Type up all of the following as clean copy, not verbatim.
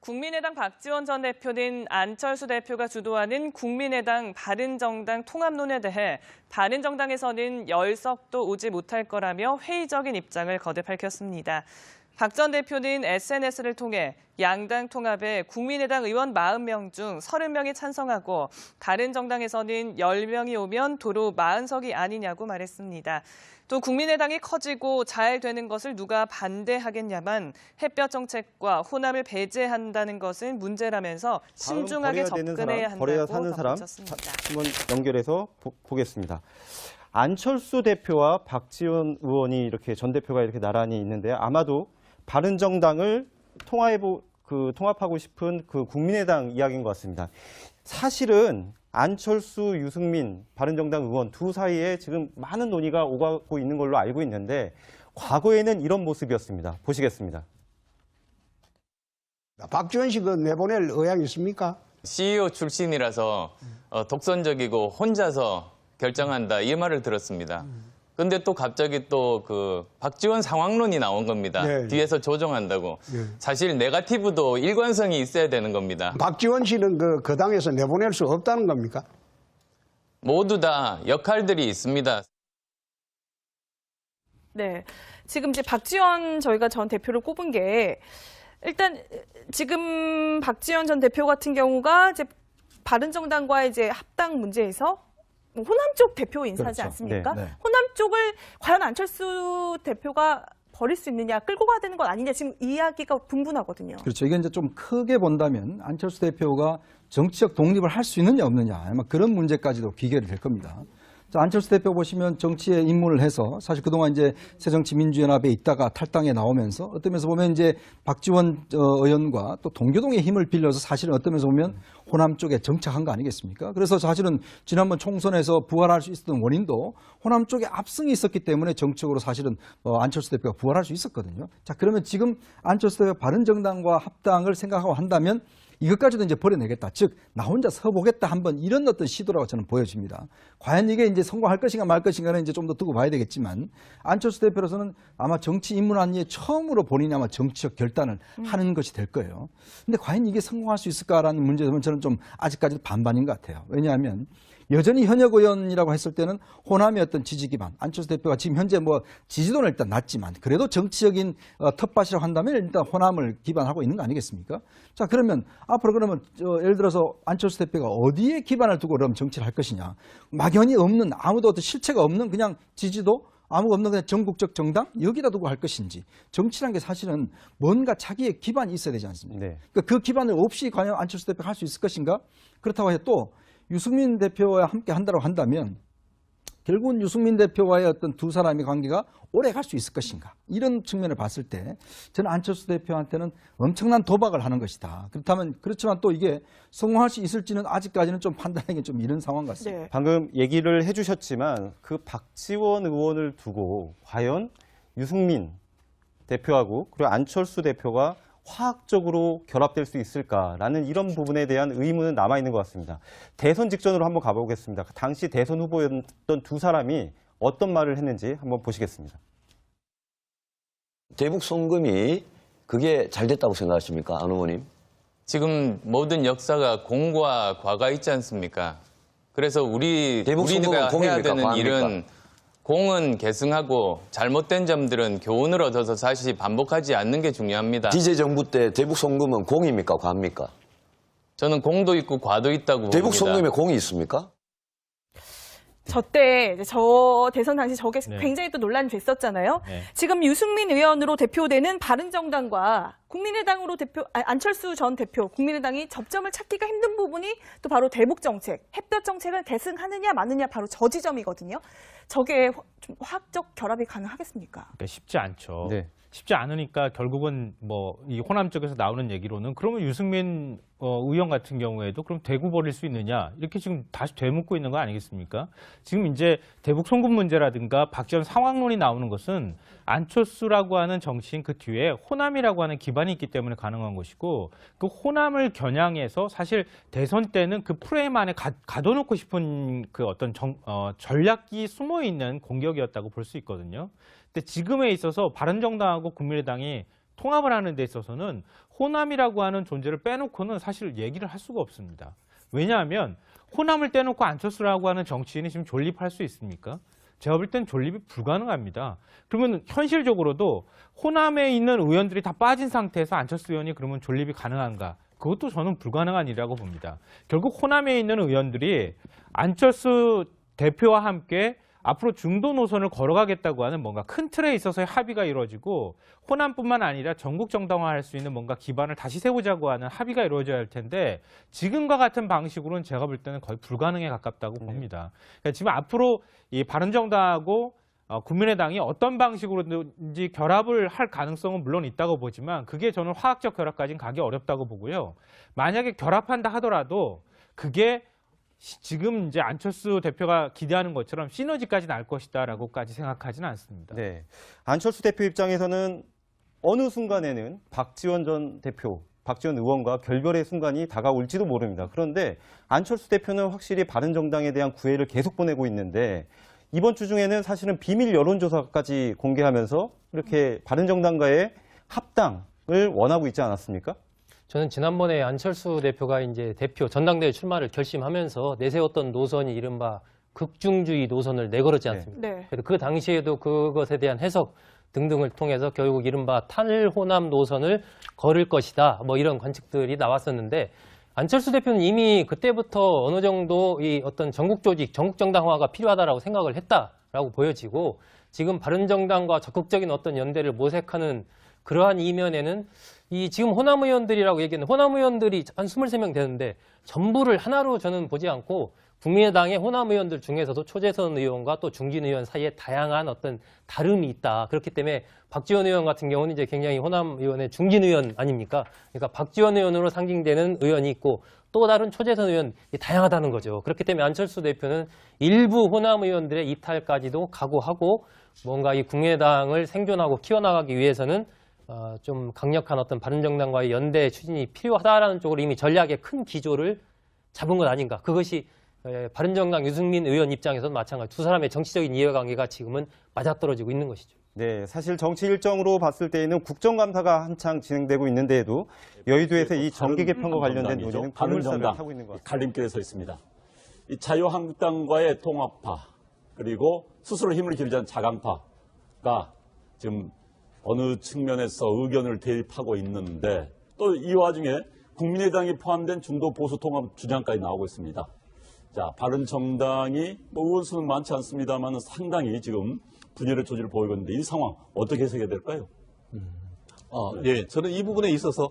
국민의당 박지원 전 대표는 안철수 대표가 주도하는 국민의당 바른정당 통합론에 대해 바른정당에서는 열석도 오지 못할 거라며 회의적인 입장을 거듭 밝혔습니다. 박 전 대표는 SNS를 통해 양당 통합에 국민의당 의원 40명 중 30명이 찬성하고 바른정당에서는 10명이 오면 도로 40석이 아니냐고 말했습니다. 또 국민의당이 커지고 잘 되는 것을 누가 반대하겠냐만 햇볕 정책과 호남을 배제한다는 것은 문제라면서 신중하게 접근해야 한다고 덧붙였습니다. 한번 연결해서 보겠습니다. 안철수 대표와 박지원 의원이 이렇게 전 대표가 이렇게 나란히 있는데 아마도 바른정당을 통합하고 싶은 그 국민의당 이야기인 것 같습니다. 사실은 안철수, 유승민, 바른정당 의원 두 사이에 지금 많은 논의가 오가고 있는 걸로 알고 있는데 과거에는 이런 모습이었습니다. 보시겠습니다. 박지원 씨 그 내보낼 의향이 있습니까? CEO 출신이라서 독선적이고 혼자서 결정한다 이 말을 들었습니다. 근데 또 갑자기 또 그 박지원 상황론이 나온 겁니다. 네, 뒤에서 조정한다고. 네. 사실 네거티브도 일관성이 있어야 되는 겁니다. 박지원 씨는 그 당에서 내보낼 수 없다는 겁니까? 모두 다 역할들이 있습니다. 네, 지금 이제 박지원 저희가 전 대표를 꼽은 게 일단 지금 박지원 전 대표 같은 경우가 이제 바른정당과 이제 합당 문제에서 호남 쪽 대표 인사지 그렇죠. 않습니까? 네, 네. 호남 쪽을 과연 안철수 대표가 버릴 수 있느냐, 끌고 가야 되는 건 아니냐, 지금 이야기가 분분하거든요. 그렇죠. 이게 이제 좀 크게 본다면 안철수 대표가 정치적 독립을 할 수 있느냐 없느냐 아마 그런 문제까지도 귀결이 될 겁니다. 자, 안철수 대표 보시면 정치에 입문을 해서 사실 그동안 이제 새정치민주연합에 있다가 탈당에 나오면서 어떤 면에서 보면 이제 박지원 의원과 또 동교동의 힘을 빌려서 사실은 어떤 면에서 보면 호남 쪽에 정착한 거 아니겠습니까? 그래서 사실은 지난번 총선에서 부활할 수 있었던 원인도 호남 쪽에 압승이 있었기 때문에 정책으로 사실은 안철수 대표가 부활할 수 있었거든요. 자, 그러면 지금 안철수 대표가 바른정당과 합당을 생각하고 한다면 이것까지도 이제 버려내겠다. 즉, 나 혼자 서보겠다. 한번 이런 어떤 시도라고 저는 보여집니다. 과연 이게 이제 성공할 것인가 말 것인가는 이제 좀 더 두고 봐야 되겠지만 안철수 대표로서는 아마 정치 입문한 이후에 처음으로 본인이 아마 정치적 결단을 하는 것이 될 거예요. 근데 과연 이게 성공할 수 있을까라는 문제는 저는 좀 아직까지도 반반인 것 같아요. 왜냐하면 여전히 현역 의원이라고 했을 때는 호남의 어떤 지지 기반, 안철수 대표가 지금 현재 뭐 지지도는 일단 낮지만 그래도 정치적인 텃밭이라고 한다면 일단 호남을 기반하고 있는 거 아니겠습니까? 자, 그러면 앞으로 그러면 예를 들어서 안철수 대표가 어디에 기반을 두고 그럼 정치를 할 것이냐? 막연히 없는 아무도 어떤 실체가 없는 그냥 지지도 아무것도 없는 그냥 전국적 정당 여기다 두고 할 것인지 정치라는 게 사실은 뭔가 자기의 기반이 있어야 되지 않습니까? 네. 그러니까 그 기반을 없이 과연 안철수 대표가 할 수 있을 것인가? 그렇다고 해서 또 유승민 대표와 함께 한다고 한다면 결국은 유승민 대표와의 어떤 두 사람의 관계가 오래 갈 수 있을 것인가? 이런 측면을 봤을 때 저는 안철수 대표한테는 엄청난 도박을 하는 것이다. 그렇지만 또 이게 성공할 수 있을지는 아직까지는 좀 판단하기 좀 이른 상황 같습니다. 네. 방금 얘기를 해주셨지만 그 박지원 의원을 두고 과연 유승민 대표하고 그리고 안철수 대표가 화학적으로 결합될 수 있을까라는 이런 부분에 대한 의문은 남아있는 것 같습니다. 대선 직전으로 한번 가보겠습니다. 당시 대선 후보였던 두 사람이 어떤 말을 했는지 한번 보시겠습니다. 대북 송금이 그게 잘 됐다고 생각하십니까, 안 의원님? 지금 모든 역사가 공과 과가 있지 않습니까? 그래서 우리가 해야 되는 과입니까? 일은 공은 계승하고 잘못된 점들은 교훈을 얻어서 다시 반복하지 않는 게 중요합니다. DJ 정부 때 대북 송금은 공입니까, 과입니까? 저는 공도 있고 과도 있다고 대북 봅니다. 송금에 공이 있습니까? 저 대선 당시 저게 네. 굉장히 또 논란이 됐었잖아요. 네. 지금 유승민 의원으로 대표되는 바른정당과 국민의당으로 안철수 전 대표, 국민의당이 접점을 찾기가 힘든 부분이 또 바로 대북 정책, 햇볕 정책을 계승하느냐 마느냐 바로 저 지점이거든요. 저게 좀 화학적 결합이 가능하겠습니까? 그러니까 쉽지 않죠. 네. 쉽지 않으니까 결국은 뭐 이 호남 쪽에서 나오는 얘기로는 그러면 유승민 의원 같은 경우에도 그럼 대구 버릴 수 있느냐 이렇게 지금 다시 되묻고 있는 거 아니겠습니까? 지금 이제 대북 송금 문제라든가 박지원 상황론이 나오는 것은 안철수라고 하는 정치인 그 뒤에 호남이라고 하는 기반이 있기 때문에 가능한 것이고 그 호남을 겨냥해서 사실 대선 때는 그 프레임 안에 가둬놓고 싶은 그 어떤 전략이 숨어 있는 공격이었다고 볼 수 있거든요. 근데 지금에 있어서 바른정당하고 국민의당이 통합을 하는 데 있어서는 호남이라고 하는 존재를 빼놓고는 사실 얘기를 할 수가 없습니다. 왜냐하면 호남을 떼놓고 안철수라고 하는 정치인이 지금 존립할 수 있습니까? 제가 볼 땐 존립이 불가능합니다. 그러면 현실적으로도 호남에 있는 의원들이 다 빠진 상태에서 안철수 의원이 그러면 존립이 가능한가? 그것도 저는 불가능한 일이라고 봅니다. 결국 호남에 있는 의원들이 안철수 대표와 함께 앞으로 중도 노선을 걸어가겠다고 하는 뭔가 큰 틀에 있어서의 합의가 이루어지고 호남뿐만 아니라 전국 정당화할 수 있는 뭔가 기반을 다시 세우자고 하는 합의가 이루어져야 할 텐데 지금과 같은 방식으로는 제가 볼 때는 거의 불가능에 가깝다고 봅니다. 그러니까 지금 앞으로 이 바른정당하고 국민의당이 어떤 방식으로든지 결합을 할 가능성은 물론 있다고 보지만 그게 저는 화학적 결합까지는 가기 어렵다고 보고요. 만약에 결합한다 하더라도 그게 지금 이제 안철수 대표가 기대하는 것처럼 시너지까지 날 것이다라고까지 생각하지는 않습니다. 네, 안철수 대표 입장에서는 어느 순간에는 박지원 전 대표, 박지원 의원과 결별의 순간이 다가올지도 모릅니다. 그런데 안철수 대표는 확실히 바른정당에 대한 구애를 계속 보내고 있는데 이번 주 중에는 사실은 비밀 여론조사까지 공개하면서 이렇게 바른정당과의 합당을 원하고 있지 않았습니까? 저는 지난번에 안철수 대표가 이제 대표 전당대회 출마를 결심하면서 내세웠던 노선이 이른바 극중주의 노선을 내걸었지 않습니까? 네. 그래서 그 당시에도 그것에 대한 해석 등등을 통해서 결국 이른바 탈호남 노선을 걸을 것이다. 뭐 이런 관측들이 나왔었는데 안철수 대표는 이미 그때부터 어느 정도 이 어떤 전국 조직, 전국 정당화가 필요하다라고 생각을 했다라고 보여지고 지금 바른정당과 적극적인 어떤 연대를 모색하는 그러한 이면에는 이 지금 호남 의원들이라고 얘기했는데 호남 의원들이 한 23명 되는데 전부를 하나로 저는 보지 않고 국민의당의 호남 의원들 중에서도 초재선 의원과 또 중진 의원 사이에 다양한 어떤 다름이 있다. 그렇기 때문에 박지원 의원 같은 경우는 이제 굉장히 호남 의원의 중진 의원 아닙니까? 그러니까 박지원 의원으로 상징되는 의원이 있고 또 다른 초재선 의원이 다양하다는 거죠. 그렇기 때문에 안철수 대표는 일부 호남 의원들의 이탈까지도 각오하고 뭔가 이 국민의당을 생존하고 키워나가기 위해서는 좀 강력한 어떤 바른정당과의 연대 추진이 필요하다라는 쪽으로 이미 전략의 큰 기조를 잡은 것 아닌가. 그것이 바른정당 유승민 의원 입장에서는 마찬가지. 두 사람의 정치적인 이해관계가 지금은 맞아떨어지고 있는 것이죠. 네, 사실 정치 일정으로 봤을 때에는 국정감사가 한창 진행되고 있는데에도 여의도에서 이 정계 개편과 관련된 논의는 불물살을 타고 있는 것 같습니다. 갈림길에 서 있습니다. 이 자유한국당과의 통합파 그리고 스스로 힘을 기르자는 자강파가 지금 어느 측면에서 의견을 대립하고 있는데 또 이 와중에 국민의당이 포함된 중도 보수 통합 주장까지 나오고 있습니다. 자, 바른정당이 의원 수는 많지 않습니다만 상당히 지금 분열의 조짐을 보이고 있는데 이 상황 어떻게 해석해야 될까요? 예, 저는 이 부분에 있어서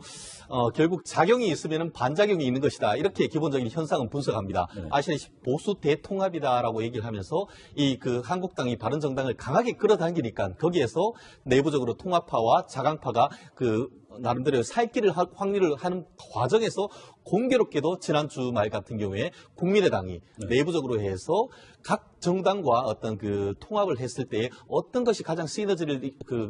결국 작용이 있으면 반작용이 있는 것이다. 이렇게 기본적인 현상은 분석합니다. 네. 아시다시피 보수 대통합이다라고 얘기를 하면서 이 그 한국당이 바른정당을 강하게 끌어당기니까 거기에서 내부적으로 통합파와 자강파가 그 나름대로 살길을 확리를 하는 과정에서 공교롭게도 지난주 말 같은 경우에 국민의당이 내부적으로 해서 각 정당과 어떤 그 통합을 했을 때 어떤 것이 가장 시너지를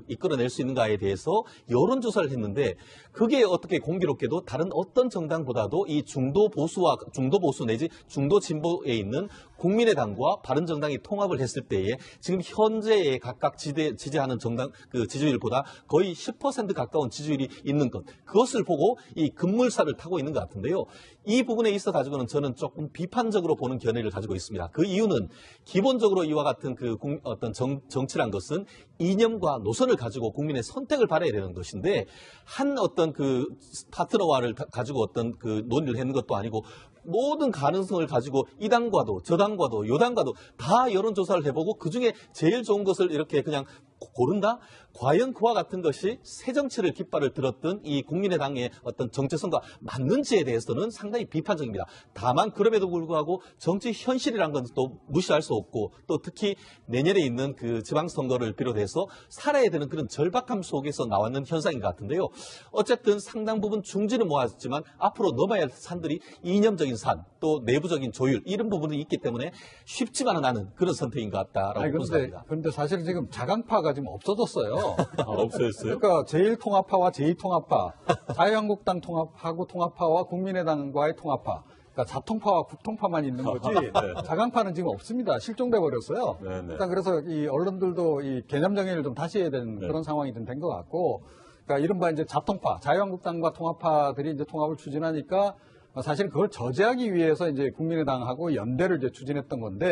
이끌어낼 수 있는가에 대해서 여론조사를 했는데 그게 어떻게 공교롭게도 다른 어떤 정당보다도 이 중도 보수 내지 중도 진보에 있는 국민의당과 바른정당이 통합을 했을 때에 지금 현재에 각각 지지하는 정당 그 지지율보다 거의 10% 가까운 지지율이 있는 것. 그것을 보고 이 급물살을 타고 있는 것 같은데요. 이 부분에 있어 가지고는 저는 조금 비판적으로 보는 견해를 가지고 있습니다. 그 이유는 기본적으로 이와 같은 그 어떤 정치란 것은 이념과 노선을 가지고 국민의 선택을 받아야 되는 것인데 한 어떤 그 파트너와를 가지고 어떤 그 논의를 하는 것도 아니고 모든 가능성을 가지고 이 당과도 저 당과도 요 당과도 다 여론조사를 해보고 그중에 제일 좋은 것을 이렇게 그냥 고른다? 과연 그와 같은 것이 새정치를 깃발을 들었던 이 국민의당의 어떤 정체성과 맞는지에 대해서는 상당히 비판적입니다. 다만 그럼에도 불구하고 정치 현실이라는 건 또 무시할 수 없고 또 특히 내년에 있는 그 지방선거를 비롯해서 살아야 되는 그런 절박함 속에서 나왔는 현상인 것 같은데요. 어쨌든 상당 부분 중지는 모았지만 앞으로 넘어야 할 산들이 이념적인 산, 또 내부적인 조율 이런 부분이 있기 때문에 쉽지만은 않은 그런 선택인 것 같다라고 분석합니다. 그런데 사실은 지금 자강파가 지금 없어졌어요. 없어졌어요? 그러니까 제1통합파와 제2통합파, 자유한국당 통합하고 통합파와 국민의당과의 통합파, 그러니까 자통파와 국통파만 있는 거지 네. 자강파는 지금 없습니다. 실종돼 버렸어요. 네, 네. 일단 그래서 이 언론들도 이 개념 정의를 좀 다시 해야 되는 네. 그런 상황이 좀 된 것 같고 그러니까 이른바 이제 자통파, 자유한국당과 통합파들이 이제 통합을 추진하니까 사실 그걸 저지하기 위해서 이제 국민의당하고 연대를 이제 추진했던 건데,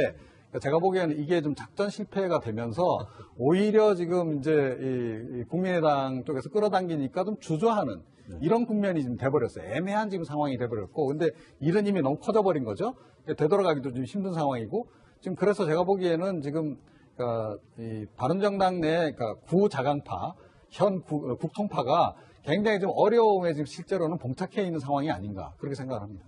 그러니까 제가 보기에는 이게 좀 작전 실패가 되면서 오히려 지금 이제 이 국민의당 쪽에서 끌어당기니까 좀 주저하는 이런 국면이 지금 돼버렸어요. 애매한 지금 상황이 돼버렸고, 근데 일은 이미 너무 커져버린 거죠. 되돌아가기도 좀 힘든 상황이고, 지금 그래서 제가 보기에는 지금 그러니까 이 바른정당 내 그러니까 구자강파, 현 국통파가 굉장히 좀 어려움에 지금 실제로는 봉착해 있는 상황이 아닌가 그렇게 생각을 합니다.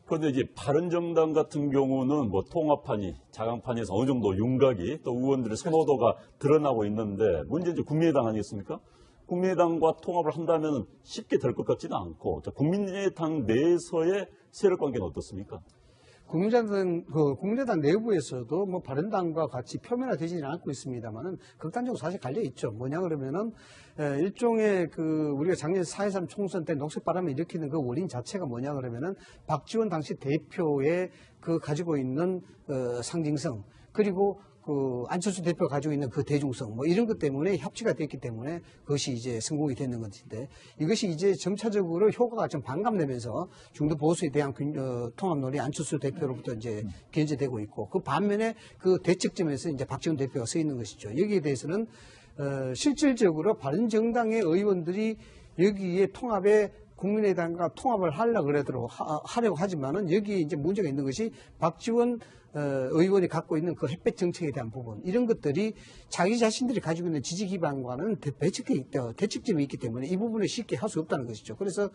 그런데 이제 바른정당 같은 경우는 뭐 통합판이 자강판에서 어느 정도 윤곽이 또 의원들의 선호도가 드러나고 있는데 문제는 이제 국민의당 아니겠습니까? 국민의당과 통합을 한다면 쉽게 될 것 같지는 않고 국민의당 내에서의 세력 관계는 어떻습니까? 국민의당 내부에서도 뭐 바른당과 같이 표면화되지는 않고 있습니다만은 극단적으로 사실 갈려 있죠. 뭐냐 그러면은 일종의 우리가 작년 4.13 총선 때 녹색바람을 일으키는 그 원인 자체가 뭐냐 그러면은 박지원 당시 대표의 가지고 있는 상징성, 그리고 안철수 대표가 가지고 있는 그 대중성, 뭐 이런 것 때문에 협치가 됐기 때문에 그것이 이제 성공이 되는 것인데, 이것이 이제 점차적으로 효과가 좀 반감되면서 중도 보수에 대한 통합론이 안철수 대표로부터 이제 견제되고 있고, 그 반면에 그 대책점에서 이제 박지원 대표가 서 있는 것이죠. 여기에 대해서는 실질적으로 바른정당의 의원들이 여기에 국민의당과 통합을 하려고 하지만은 여기에 이제 문제가 있는 것이 박지원 의원이 갖고 있는 그 햇볕 정책에 대한 부분, 이런 것들이 자기 자신들이 가지고 있는 지지 기반과는 대척점이 있기 때문에 이 부분을 쉽게 할 수 없다는 것이죠. 그래서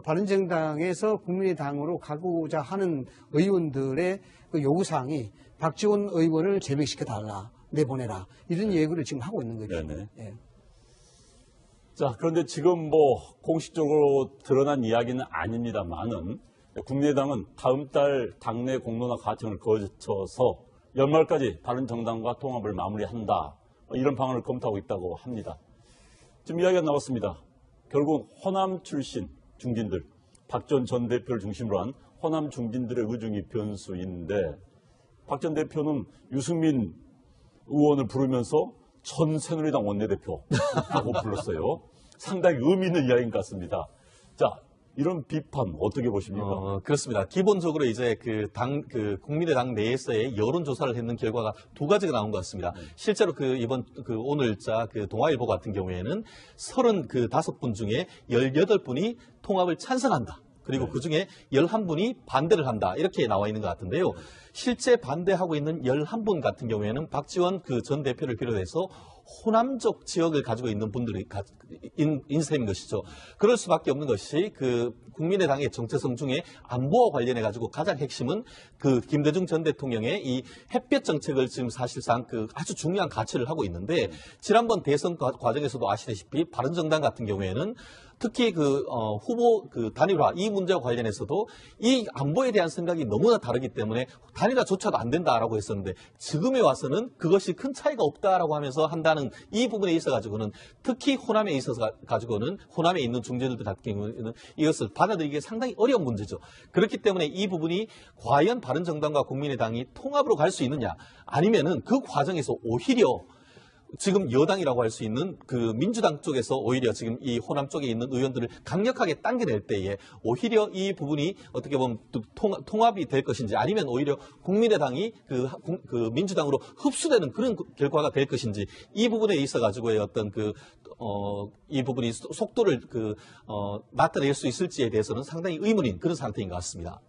바른정당에서 국민의당으로 가고자 하는 의원들의 그 요구사항이 박지원 의원을 제명시켜달라, 내보내라, 이런 얘기를 지금 하고 있는 거죠. 예. 자, 그런데 지금 뭐 공식적으로 드러난 이야기는 아닙니다만은 국민의당은 다음 달 당내 공론화 과정을 거쳐서 연말까지 바른정당과 통합을 마무리한다, 이런 방안을 검토하고 있다고 합니다. 지금 이야기가 나왔습니다. 결국 호남 출신 중진들, 박지원 전 대표를 중심으로 한 호남 중진들의 의중이 변수인데, 박 전 대표는 유승민 의원을 부르면서 전 새누리당 원내대표라고 불렀어요. 상당히 의미 있는 이야기인 것 같습니다. 자, 이런 비판 어떻게 보십니까? 그렇습니다. 기본적으로 이제 국민의당 내에서의 여론조사를 했는 결과가 두 가지가 나온 것 같습니다. 실제로 이번 오늘자 동아일보 같은 경우에는 35분 중에 18분이 통합을 찬성한다. 그리고 그중에 11분이 반대를 한다, 이렇게 나와 있는 것 같은데요. 실제 반대하고 있는 11분 같은 경우에는 박지원 전 대표를 비롯해서 호남적 지역을 가지고 있는 분들이 인셈인 것이죠. 그럴 수밖에 없는 것이 국민의당의 정체성 중에 안보와 관련해 가지고 가장 핵심은 김대중 전 대통령의 이 햇볕 정책을 지금 사실상 아주 중요한 가치를 하고 있는데, 지난번 대선 과정에서도 아시다시피 바른정당 같은 경우에는 특히 후보 단일화 이 문제와 관련해서도 이 안보에 대한 생각이 너무나 다르기 때문에 단일화조차도 안 된다라고 했었는데, 지금에 와서는 그것이 큰 차이가 없다라고 하면서 한다는 이 부분에 있어 가지고는, 특히 호남에 있어서 가지고는 호남에 있는 중재들들 같은 경우에는 이것을 받아들이기 상당히 어려운 문제죠. 그렇기 때문에 이 부분이 과연 바른정당과 국민의당이 통합으로 갈 수 있느냐, 아니면은 그 과정에서 오히려 지금 여당이라고 할 수 있는 민주당 쪽에서 오히려 지금 이 호남 쪽에 있는 의원들을 강력하게 당겨낼 때에 오히려 이 부분이 어떻게 보면 통합이 될 것인지, 아니면 오히려 국민의당이 민주당으로 흡수되는 그런 결과가 될 것인지, 이 부분에 있어 가지고의 어떤 이 부분이 속도를 나타낼 수 있을지에 대해서는 상당히 의문인 그런 상태인 것 같습니다.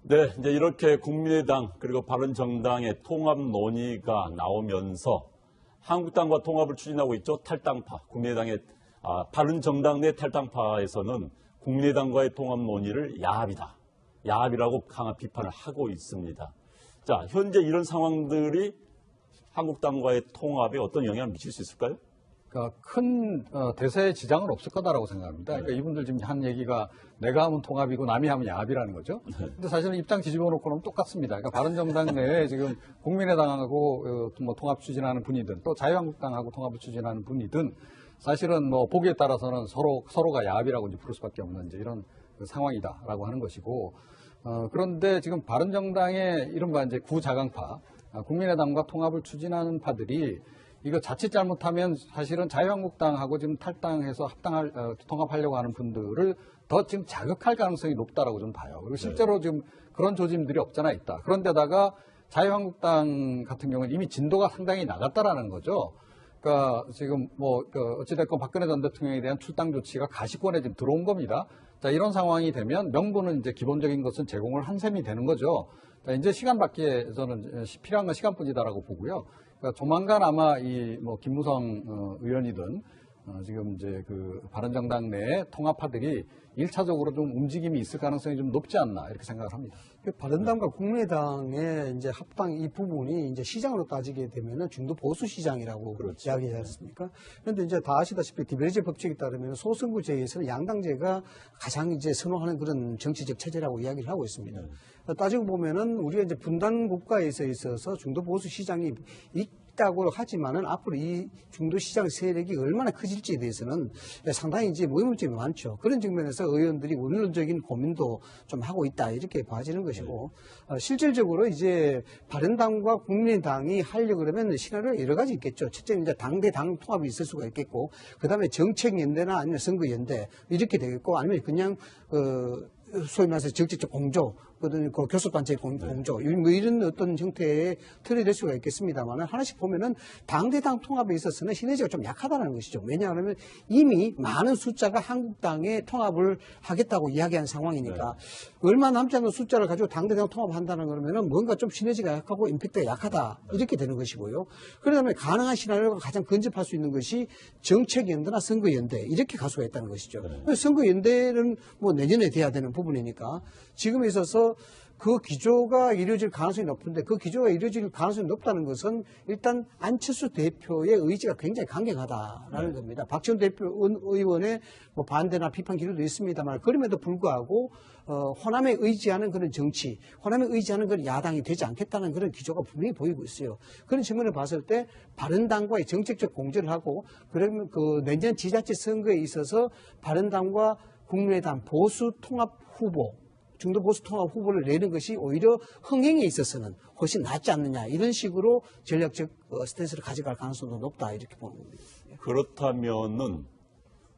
네, 이제 이렇게 국민의당 그리고 바른정당의 통합 논의가 나오면서 한국당과 통합을 추진하고 있죠. 탈당파, 국민의당의 바른정당 내 탈당파에서는 국민의당과의 통합 논의를 야합이라고 강한 비판을 하고 있습니다. 자, 현재 이런 상황들이 한국당과의 통합에 어떤 영향을 미칠 수 있을까요? 그러니까 큰 대세의 지장은 없을 거다라고 생각합니다. 그러니까 이분들 지금 한 얘기가 내가 하면 통합이고 남이 하면 야합이라는 거죠. 근데 사실은 입장 뒤집어 놓고 보면 똑같습니다. 그러니까 바른정당 내에 지금 국민의당하고 뭐 통합 추진하는 분이든 또 자유한국당하고 통합을 추진하는 분이든 사실은 뭐 보기에 따라서는 서로가 야합이라고 이제 부를 수밖에 없는 이제 이런 상황이다라고 하는 것이고, 그런데 지금 바른정당의 이른바 이제 구자강파, 국민의당과 통합을 추진하는 파들이 이거 자칫 잘못하면 사실은 자유한국당하고 지금 탈당해서 통합하려고 하는 분들을 더 지금 자극할 가능성이 높다라고 좀 봐요. 그리고 실제로 지금 그런 조짐들이 없잖아 있다. 그런데다가 자유한국당 같은 경우는 이미 진도가 상당히 나갔다라는 거죠. 그러니까 지금 어찌됐건 박근혜 전 대통령에 대한 출당 조치가 가시권에 지금 들어온 겁니다. 자, 이런 상황이 되면 명분은 이제 기본적인 것은 제공을 한 셈이 되는 거죠. 자, 이제 시간밖에 저는 필요한 건 시간뿐이다라고 보고요. 그러니까 조만간 아마 김무성 의원이든 지금 이제 그 바른정당 내 통합파들이 1차적으로 좀 움직임이 있을 가능성이 좀 높지 않나 이렇게 생각을 합니다. 바른당과 국민의당의 이제 합당 이 부분이 이제 시장으로 따지게 되면은 중도 보수 시장이라고 그렇죠. 이야기하지 않습니까? 그런데 이제 다 아시다시피 디베리제 법칙에 따르면 소선거제에서는 양당제가 가장 이제 선호하는 그런 정치적 체제라고 이야기를 하고 있습니다. 따지고 보면은 우리가 이제 분단 국가에서 있어서 중도 보수 시장이 있다고 하지만은 앞으로 이 중도 시장 세력이 얼마나 커질지에 대해서는 상당히 이제 의문점이 많죠. 그런 측면에서 의원들이 원론적인 고민도 좀 하고 있다 이렇게 봐지는 것이고 실질적으로 이제 바른당과 국민의당이 하려고 그러면 시나리오가 여러 가지 있겠죠. 첫째는 이제 당대당 통합이 있을 수가 있겠고 그다음에 정책연대나 아니면 선거연대 이렇게 되겠고 아니면 그냥 소위 말해서 정치적 공조, 그 교섭단체 공조, 뭐 이런 어떤 형태의 틀이 될 수가 있겠습니다만 하나씩 보면은 당대당 통합에 있어서는 시너지가 좀 약하다는 것이죠. 왜냐하면 이미 많은 숫자가 한국당에 통합을 하겠다고 이야기한 상황이니까 얼마 남지 않는 숫자를 가지고 당대당 통합한다는 그러면은 뭔가 좀 시너지가 약하고 임팩트가 약하다 이렇게 되는 것이고요. 그러다 보면 가능한 시나리오가 가장 근접할 수 있는 것이 정책연대나 선거연대 이렇게 갈 수가 있다는 것이죠. 선거연대는 뭐 내년에 돼야 되는 부분이니까 지금에 있어서 그 기조가 이루어질 가능성이 높은데 그 기조가 이루어질 가능성이 높다는 것은 일단 안철수 대표의 의지가 굉장히 강경하다라는 겁니다. 박지원 의원의 뭐 반대나 비판 기류도 있습니다만 그럼에도 불구하고 호남에 의지하는 그런 정치, 호남에 의지하는 그런 야당이 되지 않겠다는 그런 기조가 분명히 보이고 있어요. 그런 측면을 봤을 때 바른당과의 정책적 공조를 하고 그러면 그 내년 지자체 선거에 있어서 바른당과 국민의당 보수 통합 후보 중도 보수 통합 후보를 내는 것이 오히려 흥행에 있어서는 훨씬 낫지 않느냐 이런 식으로 전략적 스탠스를 가져갈 가능성도 높다 이렇게 보는 겁니다. 그렇다면은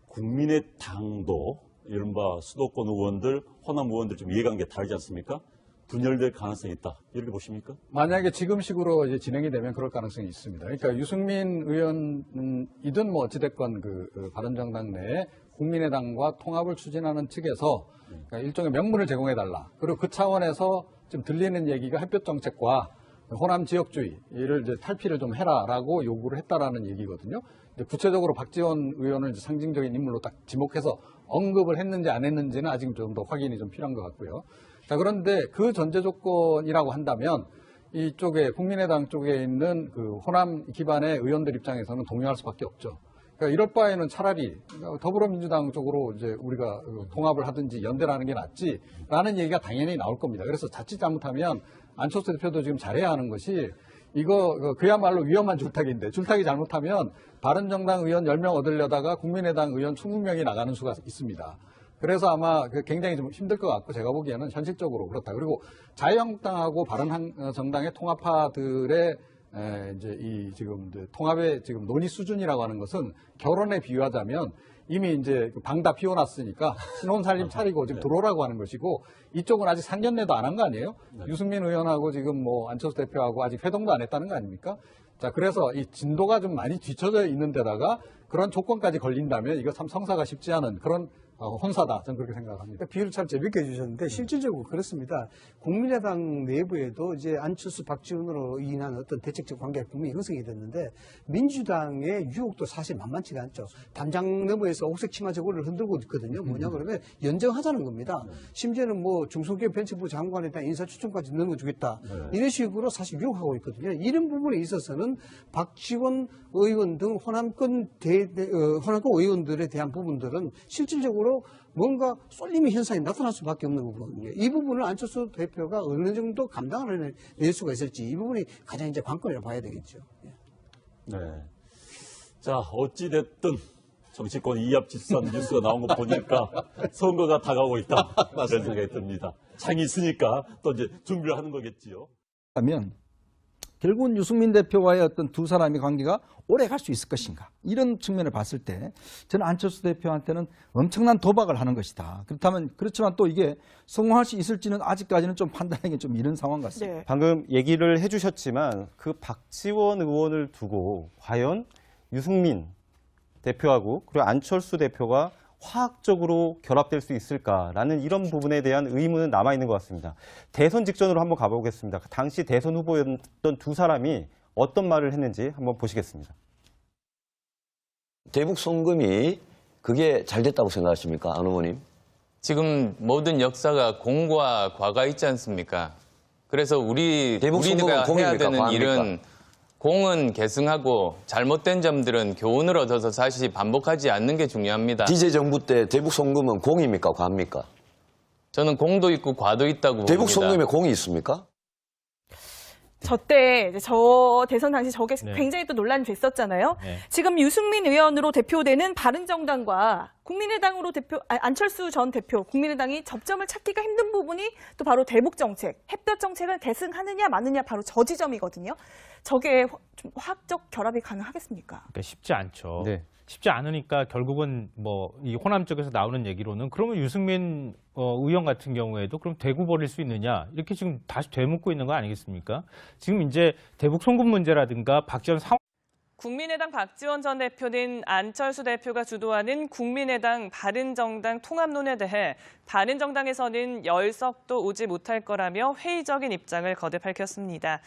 국민의당도 이른바 수도권 의원들, 호남 의원들 좀 이해관계 다르지 않습니까? 분열될 가능성이 있다 이렇게 보십니까? 만약에 지금식으로 이제 진행이 되면 그럴 가능성이 있습니다. 그러니까 유승민 의원이든 뭐 어찌됐건 그 바른정당 내에 국민의당과 통합을 추진하는 측에서 그러니까 일종의 명분을 제공해달라. 그리고 그 차원에서 지금 들리는 얘기가 햇볕 정책과 호남 지역주의를 이제 탈피를 좀 해라라고 요구를 했다라는 얘기거든요. 이제 구체적으로 박지원 의원을 이제 상징적인 인물로 딱 지목해서 언급을 했는지 안 했는지는 아직 좀 더 확인이 좀 필요한 것 같고요. 자, 그런데 그 전제 조건이라고 한다면 이쪽에 국민의당 쪽에 있는 그 호남 기반의 의원들 입장에서는 동요할 수밖에 없죠. 그러니까 이럴 바에는 차라리 더불어민주당 쪽으로 이제 우리가 통합을 하든지 연대를 하는 게 낫지라는 얘기가 당연히 나올 겁니다. 그래서 자칫 잘못하면 안철수 대표도 지금 잘해야 하는 것이 이거 그야말로 위험한 줄타기인데 줄타기 잘못하면 바른정당 의원 10명 얻으려다가 국민의당 의원 20명이 나가는 수가 있습니다. 그래서 아마 굉장히 좀 힘들 것 같고 제가 보기에는 현실적으로 그렇다. 그리고 자유한국당하고 바른정당의 통합파들의 이제 이 지금 통합의 지금 논의 수준이라고 하는 것은 결혼에 비유하자면 이미 이제 방 다 피워놨으니까 신혼살림 차리고 지금 들어오라고 하는 것이고 이쪽은 아직 상견례도 안 한 거 아니에요? 유승민 의원하고 지금 뭐 안철수 대표하고 아직 회동도 안 했다는 거 아닙니까? 자, 그래서 이 진도가 좀 많이 뒤쳐져 있는 데다가 그런 조건까지 걸린다면 이거 참 성사가 쉽지 않은 그런 혼사다. 저는 그렇게 생각합니다. 비유를 참 재밌게 해주셨는데 실질적으로 그렇습니다. 국민의당 내부에도 이제 안철수, 박지원으로 인한 어떤 대책적 관계가 분명히 형성이 됐는데 민주당의 유혹도 사실 만만치가 않죠. 담장 너머에서 옥색 치마 저고를 흔들고 있거든요. 뭐냐 그러면 연정하자는 겁니다. 심지어는 뭐 중소기업 벤처부 장관에 대한 인사추천까지 넘어주겠다. 이런 식으로 사실 유혹하고 있거든요. 이런 부분에 있어서는 박지원 의원 등 호남권 의원들에 대한 부분들은 실질적으로 뭔가 쏠림의 현상이 나타날 수밖에 없는 부분이에요. 이 부분을 안철수 대표가 어느 정도 감당을 낼 수가 있을지 이 부분이 가장 이제 관건이라고 봐야 되겠죠. 네. 자, 어찌됐든 정치권 이합집산 뉴스가 나온 거 보니까 선거가 다가오고 있다. 그런 생각이 듭니다. 장이 있으니까 또 이제 준비를 하는 거겠지요. 하면 결국은 유승민 대표와의 어떤 두 사람의 관계가 오래 갈 수 있을 것인가. 이런 측면을 봤을 때 저는 안철수 대표한테는 엄청난 도박을 하는 것이다. 그렇지만 또 이게 성공할 수 있을지는 아직까지는 좀 판단하기 좀 이른 상황 같습니다. 네. 방금 얘기를 해주셨지만 그 박지원 의원을 두고 과연 유승민 대표하고 그리고 안철수 대표가 화학적으로 결합될 수 있을까라는 이런 부분에 대한 의문은 남아있는 것 같습니다. 대선 직전으로 한번 가보겠습니다. 당시 대선 후보였던 두 사람이 어떤 말을 했는지 한번 보시겠습니다. 대북 송금이 그게 잘 됐다고 생각하십니까, 안 의원님? 지금 모든 역사가 공과 과가 있지 않습니까? 그래서 대북 송금은 우리가 해야 공입니까, 되는 과입니까? 일은 공은 계승하고 잘못된 점들은 교훈을 얻어서 다시 반복하지 않는 게 중요합니다. DJ 정부 때 대북 송금은 공입니까, 과입니까? 저는 공도 있고 과도 있다고 봅니다. 대북 송금에 공이 있습니까? 저 대선 당시 저게 네. 굉장히 또 논란이 됐었잖아요. 네. 지금 유승민 의원으로 대표되는 바른정당과 국민의당으로 안철수 전 대표, 국민의당이 접점을 찾기가 힘든 부분이 또 바로 대북 정책, 햇볕 정책을 계승하느냐 마느냐 바로 저 지점이거든요. 저게 좀 화학적 결합이 가능하겠습니까? 그러니까 쉽지 않죠. 네. 쉽지 않으니까 결국은 뭐 이 호남 쪽에서 나오는 얘기로는 그러면 유승민 의원 같은 경우에도 그럼 대구 버릴 수 있느냐 이렇게 지금 다시 되묻고 있는 거 아니겠습니까? 지금 이제 대북 송금 문제라든가 박지원 상황 국민의당 박지원 전 대표는 안철수 대표가 주도하는 국민의당 바른정당 통합론에 대해 바른정당에서는 열석도 오지 못할 거라며 회의적인 입장을 거듭 밝혔습니다.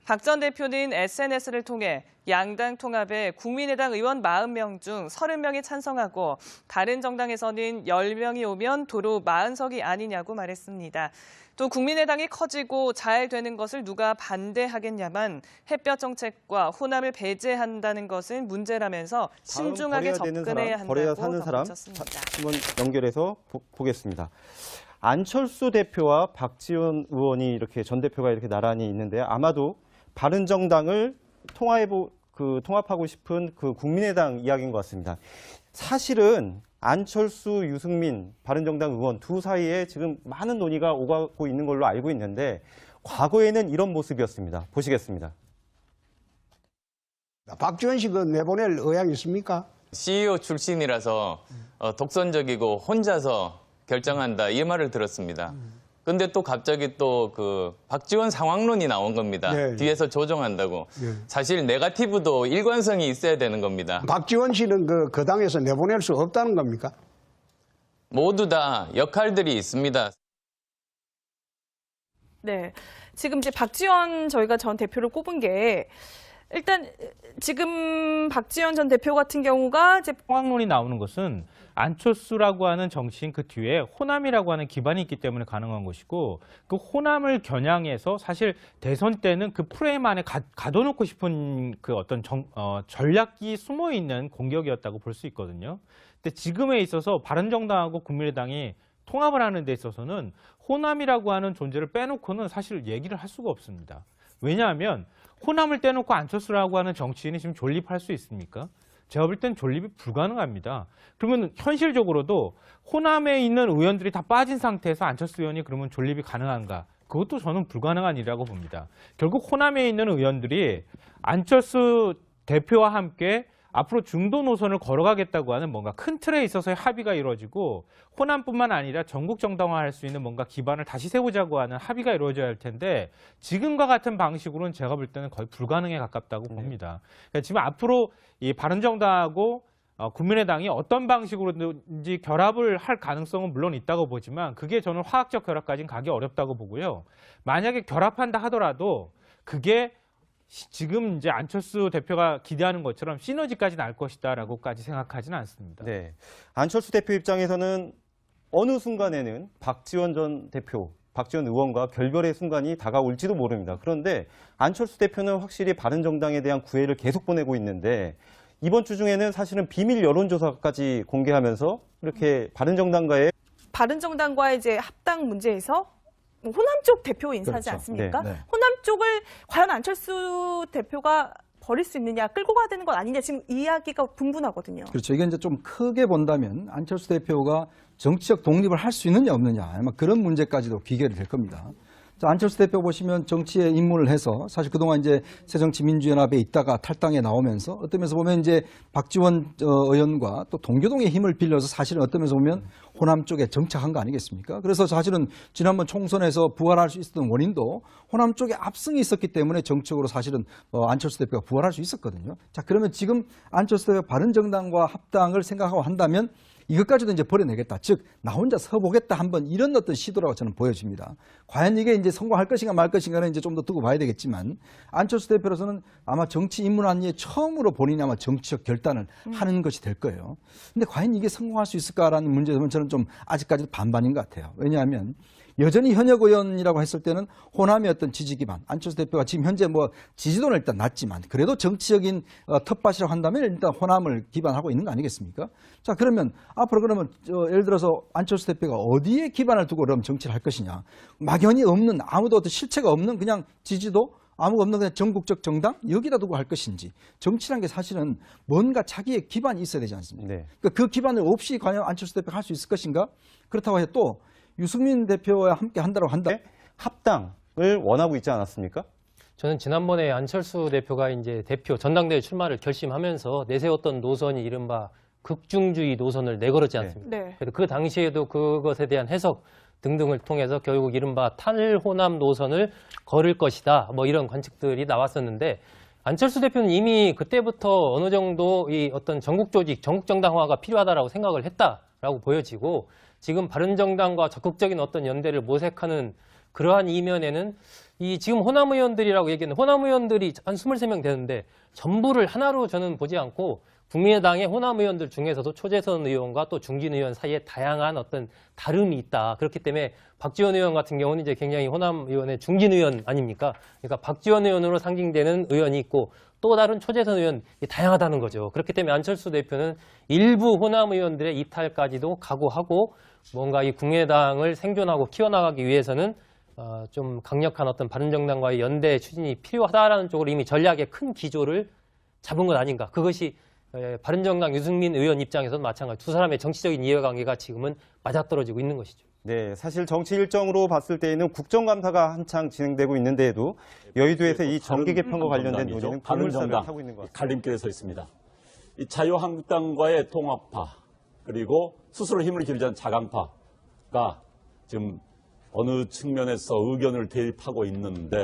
박 전 대표는 SNS를 통해 양당 통합에 국민의당 의원 40명 중 30명이 찬성하고 다른 정당에서는 10명이 오면 도로 40석이 아니냐고 말했습니다. 또 국민의당이 커지고 잘 되는 것을 누가 반대하겠냐만 햇볕 정책과 호남을 배제한다는 것은 문제라면서 신중하게 접근해야 버려야 한다고 사는 사람 덧붙였습니다. 한번 연결해서 보겠습니다. 안철수 대표와 박지원 의원이 이렇게 전 대표가 이렇게 나란히 있는데 아마도 바른정당을 통합하고 싶은 그 국민의당 이야기인 것 같습니다. 사실은 안철수, 유승민, 바른정당 의원 두 사이에 지금 많은 논의가 오가고 있는 걸로 알고 있는데 과거에는 이런 모습이었습니다. 보시겠습니다. 박지원 씨 그 내보낼 의향이 있습니까? CEO 출신이라서 독선적이고 혼자서 결정한다 이 말을 들었습니다. 근데 또 갑자기 또 그 박지원 상황론이 나온 겁니다. 네. 뒤에서 조정한다고. 네. 사실 네거티브도 일관성이 있어야 되는 겁니다. 박지원 씨는 그 당에서 내보낼 수 없다는 겁니까? 모두 다 역할들이 있습니다. 네. 지금 이제 박지원 저희가 전 대표를 꼽은 게 일단 지금 박지원 전 대표 같은 경우가 이제 상황론이 나오는 것은 안철수라고 하는 정치인 그 뒤에 호남이라고 하는 기반이 있기 때문에 가능한 것이고 그 호남을 겨냥해서 사실 대선 때는 그 프레임 안에 가둬놓고 싶은 그 어떤 전략이 숨어 있는 공격이었다고 볼 수 있거든요. 근데 지금에 있어서 바른정당하고 국민의당이 통합을 하는 데 있어서는 호남이라고 하는 존재를 빼놓고는 사실 얘기를 할 수가 없습니다. 왜냐하면 호남을 떼놓고 안철수라고 하는 정치인이 지금 존립할 수 있습니까? 제가 볼 땐 존립이 불가능합니다. 그러면 현실적으로도 호남에 있는 의원들이 다 빠진 상태에서 안철수 의원이 그러면 존립이 가능한가? 그것도 저는 불가능한 일이라고 봅니다. 결국 호남에 있는 의원들이 안철수 대표와 함께 앞으로 중도 노선을 걸어가겠다고 하는 뭔가 큰 틀에 있어서의 합의가 이루어지고 호남뿐만 아니라 전국 정당화할 수 있는 뭔가 기반을 다시 세우자고 하는 합의가 이루어져야 할 텐데 지금과 같은 방식으로는 제가 볼 때는 거의 불가능에 가깝다고 봅니다. 그러니까 지금 앞으로 이 바른정당하고 국민의당이 어떤 방식으로든지 결합을 할 가능성은 물론 있다고 보지만 그게 저는 화학적 결합까지는 가기 어렵다고 보고요. 만약에 결합한다 하더라도 그게 지금 이제 안철수 대표가 기대하는 것처럼 시너지까지 날 것이다라고까지 생각하지는 않습니다. 네, 안철수 대표 입장에서는 어느 순간에는 박지원 전 대표, 박지원 의원과 결별의 순간이 다가올지도 모릅니다. 그런데 안철수 대표는 확실히 바른정당에 대한 구애를 계속 보내고 있는데 이번 주 중에는 사실은 비밀 여론조사까지 공개하면서 이렇게 바른정당과의 이제 합당 문제에서 호남 쪽 대표 인사지 그렇죠. 않습니까? 네, 네. 호남 쪽을 과연 안철수 대표가 버릴 수 있느냐, 끌고 가야 되는 건 아니냐, 지금 이야기가 분분하거든요. 그렇죠. 이게 이제 좀 크게 본다면 안철수 대표가 정치적 독립을 할 수 있느냐 없느냐 아마 그런 문제까지도 귀결이 될 겁니다. 자, 안철수 대표 보시면 정치에 입문을 해서 사실 그동안 이제 새정치민주연합에 있다가 탈당에 나오면서 어떤 면에서 보면 이제 박지원 의원과 또 동교동의 힘을 빌려서 사실은 어떤 면에서 보면 호남 쪽에 정착한 거 아니겠습니까? 그래서 사실은 지난번 총선에서 부활할 수 있었던 원인도 호남 쪽에 압승이 있었기 때문에 정책으로 사실은 안철수 대표가 부활할 수 있었거든요. 자, 그러면 지금 안철수 대표가 바른정당과 합당을 생각하고 한다면 이것까지도 이제 버려내겠다. 즉, 나 혼자 서보겠다. 한번 이런 어떤 시도라고 저는 보여집니다. 과연 이게 이제 성공할 것인가 말 것인가는 이제 좀 더 두고 봐야 되겠지만, 안철수 대표로서는 아마 정치 입문한 이에 처음으로 본인이 아마 정치적 결단을 하는 것이 될 거예요. 근데 과연 이게 성공할 수 있을까라는 문제는 저는 좀 아직까지 반반인 것 같아요. 왜냐하면 여전히 현역 의원이라고 했을 때는 호남의 어떤 지지 기반, 안철수 대표가 지금 현재 뭐 지지도는 일단 낮지만 그래도 정치적인 텃밭이라고 한다면 일단 호남을 기반하고 있는 거 아니겠습니까? 자, 그러면 앞으로 그러면 예를 들어서 안철수 대표가 어디에 기반을 두고 그럼 정치를 할 것이냐? 막연히 없는 아무도 어떤 실체가 없는 그냥 지지도 아무것도 없는 그냥 전국적 정당 여기다 두고 할 것인지 정치란 게 사실은 뭔가 자기의 기반이 있어야 되지 않습니까? 네. 그러니까 그 기반을 없이 과연 안철수 대표가 할 수 있을 것인가? 그렇다고 해서 또 유승민 대표와 함께 한다고 한다. 합당을 원하고 있지 않았습니까? 저는 지난번에 안철수 대표가 이제 대표 전당대회 출마를 결심하면서 내세웠던 노선이 이른바 극중주의 노선을 내걸었지 않습니까? 네. 그래서 그 당시에도 그것에 대한 해석 등등을 통해서 결국 이른바 탈호남 노선을 걸을 것이다. 뭐 이런 관측들이 나왔었는데 안철수 대표는 이미 그때부터 어느 정도 이 어떤 전국 조직, 전국 정당화가 필요하다라고 생각을 했다라고 보여지고 지금 바른정당과 적극적인 어떤 연대를 모색하는 그러한 이면에는 이 지금 호남 의원들이라고 얘기하는 호남 의원들이 한 23명 되는데 전부를 하나로 저는 보지 않고 국민의당의 호남 의원들 중에서도 초재선 의원과 또 중진 의원 사이에 다양한 어떤 다름이 있다. 그렇기 때문에 박지원 의원 같은 경우는 이제 굉장히 호남 의원의 중진 의원 아닙니까? 그러니까 박지원 의원으로 상징되는 의원이 있고 또 다른 초재선 의원이 다양하다는 거죠. 그렇기 때문에 안철수 대표는 일부 호남 의원들의 이탈까지도 각오하고 뭔가 이 국민의당을 생존하고 키워나가기 위해서는 좀 강력한 어떤 바른정당과의 연대 추진이 필요하다라는 쪽으로 이미 전략의 큰 기조를 잡은 것 아닌가. 그것이 바른정당 유승민 의원 입장에서는 마찬가지. 두 사람의 정치적인 이해관계가 지금은 맞아떨어지고 있는 것이죠. 네, 사실 정치 일정으로 봤을 때에는 국정감사가 한창 진행되고 있는데도 여의도에서 이 정기 개편과 관련된 논의는 불물살을 타고 있는 것 같습니다. 갈림길에 서 있습니다. 이 자유한국당과의 통합파 그리고 스스로 힘을 기르자는 자강파가 지금 어느 측면에서 의견을 대립하고 있는데